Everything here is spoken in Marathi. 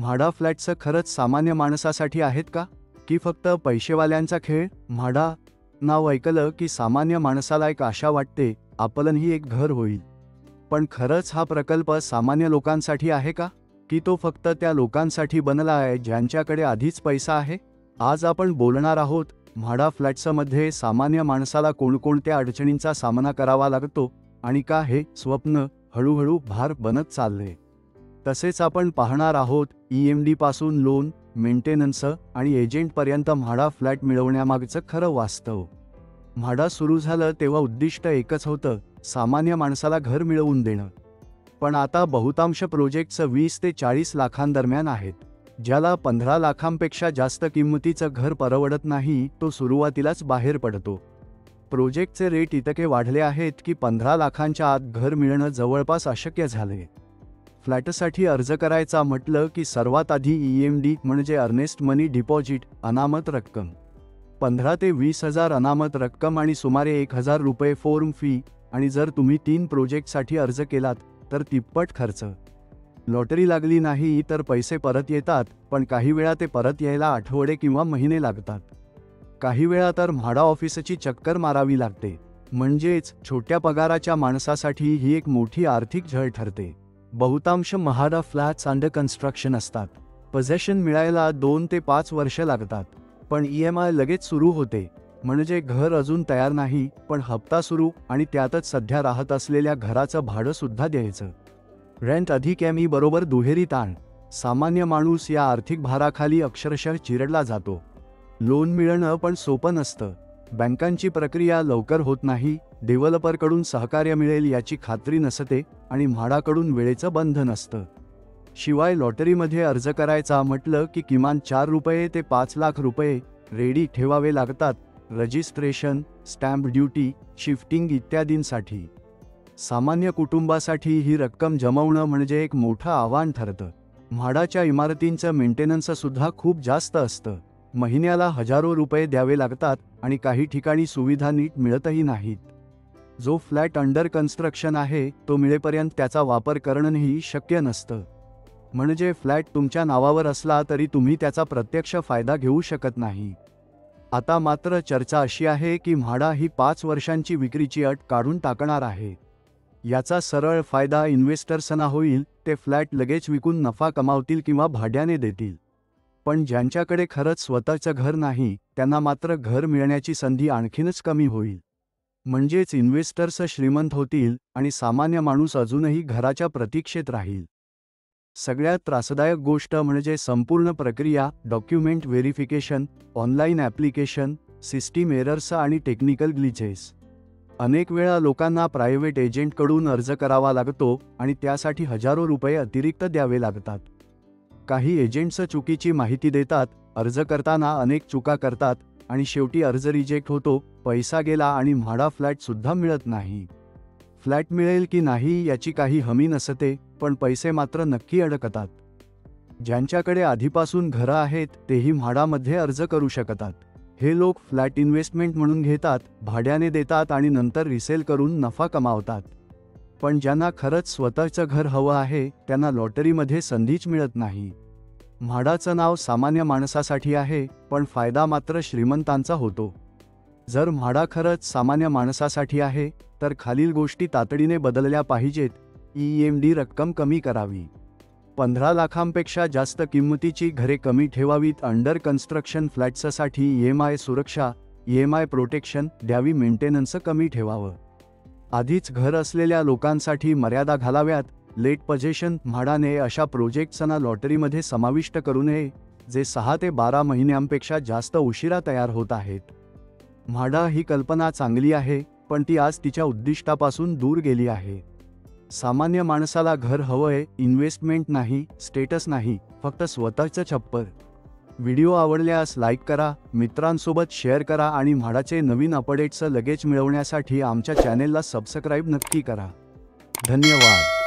म्हाडा फ्लॅटचं खरंच सामान्य माणसासाठी आहेत का, की फक्त पैसेवाल्यांचा खेळ? म्हाडा नाव ऐकलं की सामान्य माणसाला एक आशा वाटते, आपलंही एक घर होईल. पण खरंच हा प्रकल्प सामान्य लोकांसाठी आहे का, की तो फक्त त्या लोकांसाठी बनला आहे ज्यांच्याकडे आधीच पैसा आहे? आज आपण बोलणार आहोत म्हाडा फ्लॅट्समध्ये सामान्य माणसाला कोणकोणत्या अडचणींचा सामना करावा लागतो आणि का हे स्वप्न हळूहळू भार बनत चालले. तसेच आपण पाहणार आहोत EMD पासून लोन, मेंटेनन्स आणि एजंटपर्यंत म्हाडा फ्लॅट मिळवण्यामागचं खरं वास्तव. म्हाडा सुरू झालं तेव्हा उद्दिष्ट एकच होतं, सामान्य माणसाला घर मिळवून देणं. पण आता बहुतांश प्रोजेक्ट्स 20 ते 40 लाखांदरम्यान आहेत. ज्याला 15 लाखांपेक्षा जास्त किंमतीचं घर परवडत नाही तो सुरुवातीलाच बाहेर पडतो. प्रोजेक्टचे रेट इतके वाढले आहेत की 15 लाखांच्या आत घर मिळणं जवळपास अशक्य झाले. फ्लॅटसाठी अर्ज करायचा म्हटलं की सर्वात आधी EMD म्हणजे अर्नेस्ट मनी डिपॉझिट, अनामत रक्कम. 15 ते 20 हजार अनामत रक्कम आणि सुमारे 1000 रुपये फॉर्म फी. आणि जर तुम्ही 3 प्रोजेक्टसाठी अर्ज केलात तर तिप्पट खर्च. लॉटरी लागली नाही तर पैसे परत येतात, पण काही वेळा ते परत यायला आठवडे किंवा महिने लागतात. काही वेळा तर म्हाडा ऑफिसची चक्कर मारावी लागते. म्हणजेच छोट्या पगाराच्या माणसासाठी ही एक मोठी आर्थिक झळ ठरते. बहुतांश म्हाडा फ्लॅट्स अंडर कन्स्ट्रक्शन असतात. पोझेशन मिळायला 2 ते 5 वर्ष लागतात. पण EMI लगेच सुरू होते. म्हणजे घर अजून तयार नाही, पण हप्ता सुरू आणि त्यातच सध्या राहत असलेल्या घराचं भाडं सुद्धा द्यायचं. रेंट अधिक EMI बरोबर दुहेरी ताण. सामान्य माणूस या आर्थिक भाराखाली अक्षरशः चिरडला जातो. लोन मिळणं पण सोपं नसतं. बँकांची प्रक्रिया लवकर होत नाही, डेव्हलपरकडून सहकार्य मिळेल याची खात्री नसते आणि म्हाडाकडून वेळेचं बंधन असतं. शिवाय लॉटरीमध्ये अर्ज करायचा म्हटलं की किमान 4 रुपये ते 5 लाख रुपये रेडी ठेवावे लागतात. रजिस्ट्रेशन, स्टॅम्प ड्युटी, शिफ्टिंग इत्यादींसाठी. सामान्य कुटुंबासाठी ही रक्कम जमवणं म्हणजे एक मोठं आव्हान ठरतं. म्हाडाच्या इमारतींचं मेंटेनन्स सुद्धा खूप जास्त असतं. महिन्याला हजारो रुपये द्यावे लागतात आणि काही ठिकाणी सुविधा नीट मिळतही नाहीत. जो फ्लॅट अंडर कन्स्ट्रक्शन आहे तो मिळेपर्यंत त्याचा वापर करणंही शक्य नसतं. म्हणजे फ्लॅट तुमच्या नावावर असला तरी तुम्ही त्याचा प्रत्यक्ष फायदा घेऊ शकत नाही. आता मात्र चर्चा अशी आहे की म्हाडा ही 5 वर्षांची विक्रीची अट काढून टाकणार आहे. याचा सरळ फायदा इन्व्हेस्टर्सना होईल. ते फ्लॅट लगेच विकून नफा कमावतील किंवा भाड्याने देतील. पण ज्यांच्याकडे खरंच स्वतःचं घर नाही त्यांना मात्र घर मिळण्याची संधी आणखीनच कमी होईल. म्हणजेच इन्व्हेस्टर्स श्रीमंत होतील आणि सामान्य माणूस अजूनही घराच्या प्रतीक्षेत राहील. सगळ्यात त्रासदायक गोष्ट म्हणजे संपूर्ण प्रक्रिया, document verification, online application, system errors आणि टेक्निकल ग्लिचेस. अनेक वेळा लोकांना प्रायव्हेट एजंटकडून अर्ज करावा लागतो आणि त्यासाठी हजारो रुपये अतिरिक्त द्यावे लागतात. काही एजंट्स चुकीची माहिती देतात, अर्ज करताना अनेक चुका करतात आणि शेवटी अर्ज रिजेक्ट होतो, पैसा गेला आणि म्हाडा फ्लॅटसुद्धा मिळत नाही. फ्लॅट मिळेल की नाही याची काही हमी नसते, पण पैसे मात्र नक्की अडकतात. ज्यांच्याकडे आधीपासून घरं आहेत तेही म्हाडामध्ये अर्ज करू शकतात. हे लोक फ्लॅट इन्व्हेस्टमेंट म्हणून घेतात, भाड्याने देतात आणि नंतर रिसेल करून नफा कमावतात. पण ज्यांना खरंच स्वतःचं घर हवं आहे त्यांना लॉटरीमध्ये संधीच मिळत नाही. म्हाडाचं नाव सामान्य माणसासाठी आहे, पण फायदा मात्र श्रीमंतांचा होतो. जर म्हाडा खरंच सामान्य माणसासाठी आहे तर खालील गोष्टी तातडीने बदलल्या पाहिजेत. EMD रक्कम कमी करावी. 15 लाखांपेक्षा जास्त किंमतीची घरे कमी ठेवावीत. अंडर कन्स्ट्रक्शन फ्लॅट्ससाठी EMI सुरक्षा, EMI प्रोटेक्शन द्यावी. मेंटेनन्स कमी ठेवावं. आधीच घर असलेल्या लोकांसाठी मर्यादा घालाव्यात. लेट पोझेशन, म्हाडाने अशा प्रोजेक्ट्सना लॉटरीमध्ये समाविष्ट करू नये जे 6 ते 12 महिन्यांपेक्षा जास्त उशिरा तयार होत आहेत. म्हाडा ही कल्पना चांगली आहे, पण ती आज तिच्या उद्दिष्टापासून दूर गेली आहे. सामान्य माणसाला घर हवंय, इन्व्हेस्टमेंट नाही, स्टेटस नाही, फक्त स्वतःचं छप्पर. व्हिडिओ आवडल्यास लाईक करा, मित्रांसोबत शेअर करा आणि म्हाडाचे नवीन अपडेट्स लगेच मिळवण्यासाठी आमच्या चॅनेलला सबस्क्राईब नक्की करा. धन्यवाद.